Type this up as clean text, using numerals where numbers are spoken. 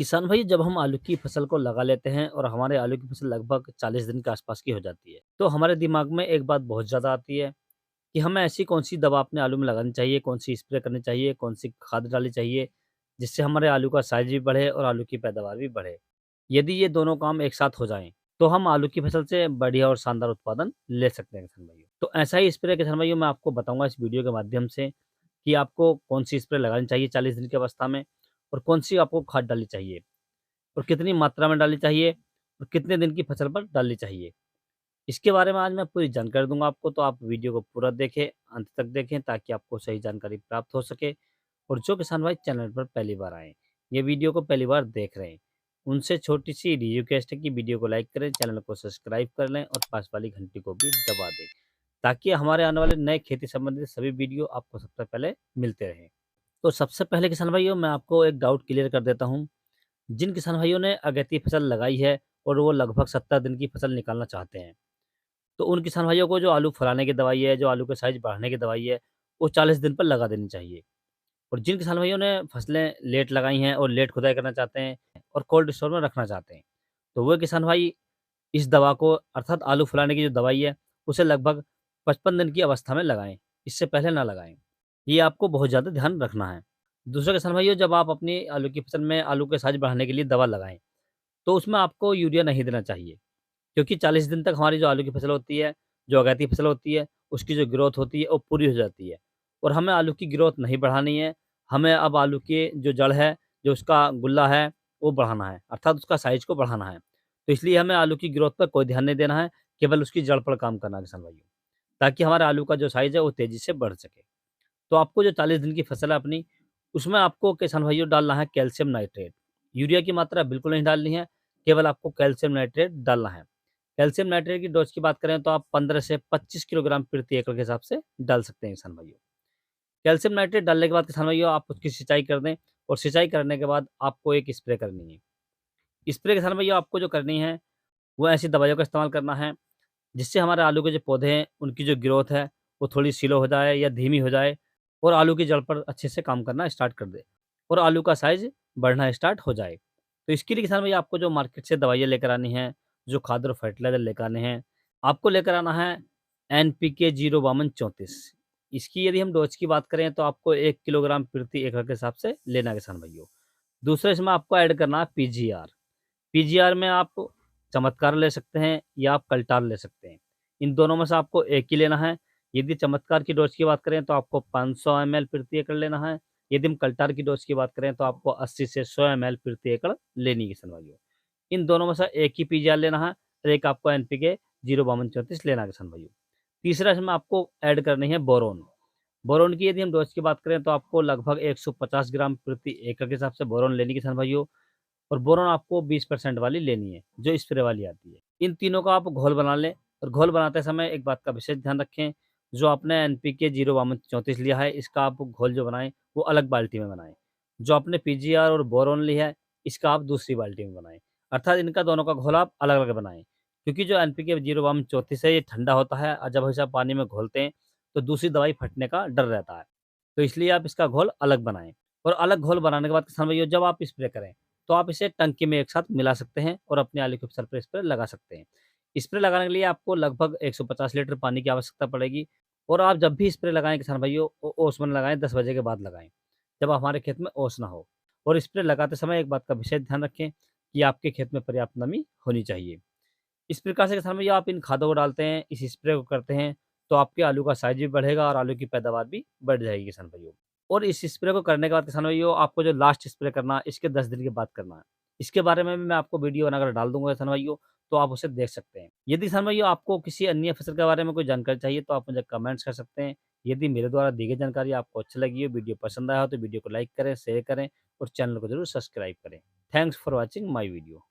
किसान भाई जब हम आलू की फसल को लगा लेते हैं और हमारे आलू की फसल लगभग 40 दिन के आसपास की हो जाती है, तो हमारे दिमाग में एक बात बहुत ज़्यादा आती है कि हमें ऐसी कौन-सी दवा अपने आलू में लगानी चाहिए, कौन-सी स्प्रे करनी चाहिए, कौन-सी खाद डालनी चाहिए, जिससे हमारे आलू का साइज़ भी बढ़े और आलू की पैदावार भी बढ़े। यदि ये दोनों काम एक साथ हो जाएँ, तो हम आलू की फसल से बढ़िया और शानदार उत्पादन ले सकते हैं किसान भाइयों। तो ऐसा ही स्प्रे किसान भाइयों मैं आपको बताऊँगा इस वीडियो के माध्यम से कि आपको कौन-सी स्प्रे लगानी चाहिए 40 दिन की अवस्था में और कौन-सी आपको खाद डालनी चाहिए। और कितनी मात्रा में डालनी चाहिए और कितने दिन की फसल पर डालनी चाहिए। इसके बारे में आज मैं पूरी जानकारी दूँगा आपको, तो आप वीडियो को पूरा देखें, अंत तक देखें ताकि आपको सही जानकारी प्राप्त हो सके। और जो किसान भाई चैनल पर पहली बार आए हैं, ये वीडियो को पहली बार देख रहे हैं, उनसे छोटी-सी रिक्वेस्ट है कि वीडियो को लाइक करें, चैनल को सब्सक्राइब कर लें और पास वाली घंटी को भी दबा दें, ताकि हमारे आने वाले नए खेती संबंधित सभी वीडियो आपको सबसे पहले मिलते रहें। तो सबसे पहले किसान भाइयों मैं आपको एक डाउट क्लियर कर देता हूँ। जिन किसान भाइयों ने अगेती फसल लगाई है और वो लगभग 70 दिन की फसल निकालना चाहते हैं, तो उन किसान भाइयों को जो आलू फुलाने की दवाई है, जो आलू के साइज़ बढ़ाने की दवाई है, वो 40 दिन पर लगा देनी चाहिए। और जिन किसान भाइयों ने फसलें लेट लगाई हैं और लेट खुदाई करना चाहते हैं और कोल्ड स्टोर में रखना चाहते हैं, तो वो किसान भाई इस दवा को अर्थात आलू फुलाने की जो दवाई है, उसे लगभग 55 दिन की अवस्था में लगाएँ, इससे पहले ना लगाएँ। ये आपको बहुत ज़्यादा ध्यान रखना है। दूसरा किसान भाइयों जब आप अपनी आलू की फसल में आलू के साइज़ बढ़ाने के लिए दवा लगाएँ, तो उसमें आपको यूरिया नहीं देना चाहिए, क्योंकि 40 दिन तक हमारी जो आलू की फसल होती है, जो अगैती फसल होती है, उसकी जो ग्रोथ होती है, वो पूरी हो जाती है और हमें आलू की ग्रोथ नहीं बढ़ानी है, हमें अब आलू की जो जड़ है, जो उसका गुल्ला है, वो बढ़ाना है, अर्थात उसका साइज़ को बढ़ाना है। तो इसलिए हमें आलू की ग्रोथ पर कोई ध्यान नहीं देना है, केवल उसकी जड़ पर काम करना है किसान भाइयों, ताकि हमारे आलू का जो साइज़ है, वो तेज़ी से बढ़ सके। तो आपको जो 40 दिन की फसल है अपनी, उसमें आपको किसान भाइयों डालना है कैल्शियम नाइट्रेट। यूरिया की मात्रा बिल्कुल नहीं डालनी है, केवल आपको कैल्शियम नाइट्रेट डालना है। कैल्शियम नाइट्रेट की डोज़ की बात करें तो आप 15 से 25 किलोग्राम प्रति एकड़ के हिसाब से डाल सकते हैं किसान भाइयों। कैल्शियम नाइट्रेट डालने के बाद किसान भाइयों आप उसकी सिंचाई कर दें और सिंचाई करने के बाद आपको एक स्प्रे करनी है। स्प्रे किसान भाइयों आपको जो करनी है, वो ऐसी दवाइयों का इस्तेमाल करना है, जिससे हमारे आलू के जो पौधे हैं, उनकी जो ग्रोथ है, वो थोड़ी स्लो हो जाए या धीमी हो जाए और आलू की जड़ पर अच्छे से काम करना स्टार्ट कर दे और आलू का साइज़ बढ़ना स्टार्ट हो जाए। तो इसके लिए किसान भाई आपको जो मार्केट से दवाइयाँ लेकर आनी हैं, जो खाद और फर्टिलाइज़र लेकर आने हैं, आपको लेकर आना है एनपीके 05234। इसकी यदि हम डोज़ की बात करें तो आपको 1 किलोग्राम प्रति एकड़ के हिसाब से लेना है किसान भाइयों। दूसरा इसमें आपको ऐड करना है पीजीआर। पीजीआर में आप चमत्कार ले सकते हैं या आप कल्टार ले सकते हैं। इन दोनों में से आपको एक ही लेना है। यदि चमत्कार की डोज़ की बात करें तो आपको 500 एमएल प्रति एकड़ लेना है। यदि हम कल्टार की डोज़ की बात करें तो आपको 80 से 100 एमएल प्रति एकड़ लेनी है किसान भाइयों। इन दोनों में से एक ही पीजीआर लेना है और एक आपको एनपीके 05234 लेना है किसान भाइयों। तीसरा इसमें आपको ऐड करनी है बोरोन। बोरोन की यदि हम डोज़ की बात करें तो आपको लगभग 150 ग्राम प्रति एकड़ के हिसाब से बोरोन लेनी है किसान भाइयों। और बोरोन आपको 20% वाली लेनी है, जो स्प्रे वाली आती है। इन तीनों का आप घोल बना लें और घोल बनाते समय एक बात का विशेष ध्यान रखें, जो आपने एनपीके 05234 लिया है, इसका आप घोल जो बनाएँ, वो अलग बाल्टी में बनाएँ। जो आपने पीजीआर और बोरोन ली है, इसका आप दूसरी बाल्टी में बनाएँ। अर्थात इनका दोनों का घोल आप अलग-अलग बनाएँ, क्योंकि जो एनपीके 05234 है, ये ठंडा होता है और जब इसे आप पानी में घोलते हैं, तो दूसरी दवाई फटने का डर रहता है। तो इसलिए आप इसका घोल अलग बनाएँ और अलग घोल बनाने के बाद किसान भाइयों जब आप स्प्रे करें, तो आप इसे टंकी में एक साथ मिला सकते हैं और अपने आलू की फसल पे स्प्रे लगा सकते हैं। स्प्रे लगाने के लिए आपको लगभग 150 लीटर पानी की आवश्यकता पड़ेगी और आप जब भी स्प्रे लगाएँ किसान भाइयों ओस में लगाएँ 10 बजे के बाद लगाएँ, जब हमारे खेत में ओस ना हो। और स्प्रे लगाते समय एक बात का विशेष ध्यान रखें कि आपके खेत में पर्याप्त नमी होनी चाहिए। इस प्रकार से किसान भैया आप इन खादों को डालते हैं, इस स्प्रे को करते हैं, तो आपके आलू का साइज़ भी बढ़ेगा और आलू की पैदावार भी बढ़ जाएगी किसान भाइयों। और इस स्प्रे को करने के बाद किसान भाइयों आपको जो लास्ट स्प्रे करना है, इसके 10 दिन के बाद करना है। इसके बारे में भी मैं आपको वीडियो बनाकर डाल दूँगा किसान भाइयों, तो आप उसे देख सकते हैं। यदि किसान भाइयों आपको किसी अन्य फसल के बारे में कोई जानकारी चाहिए, तो आप मुझे कमेंट्स कर सकते हैं। यदि मेरे द्वारा दी गई जानकारी आपको अच्छी लगी हो, वीडियो पसंद आया हो, तो वीडियो को लाइक करें, शेयर करें और चैनल को ज़रूर सब्सक्राइब करें। Thanks for watching my video.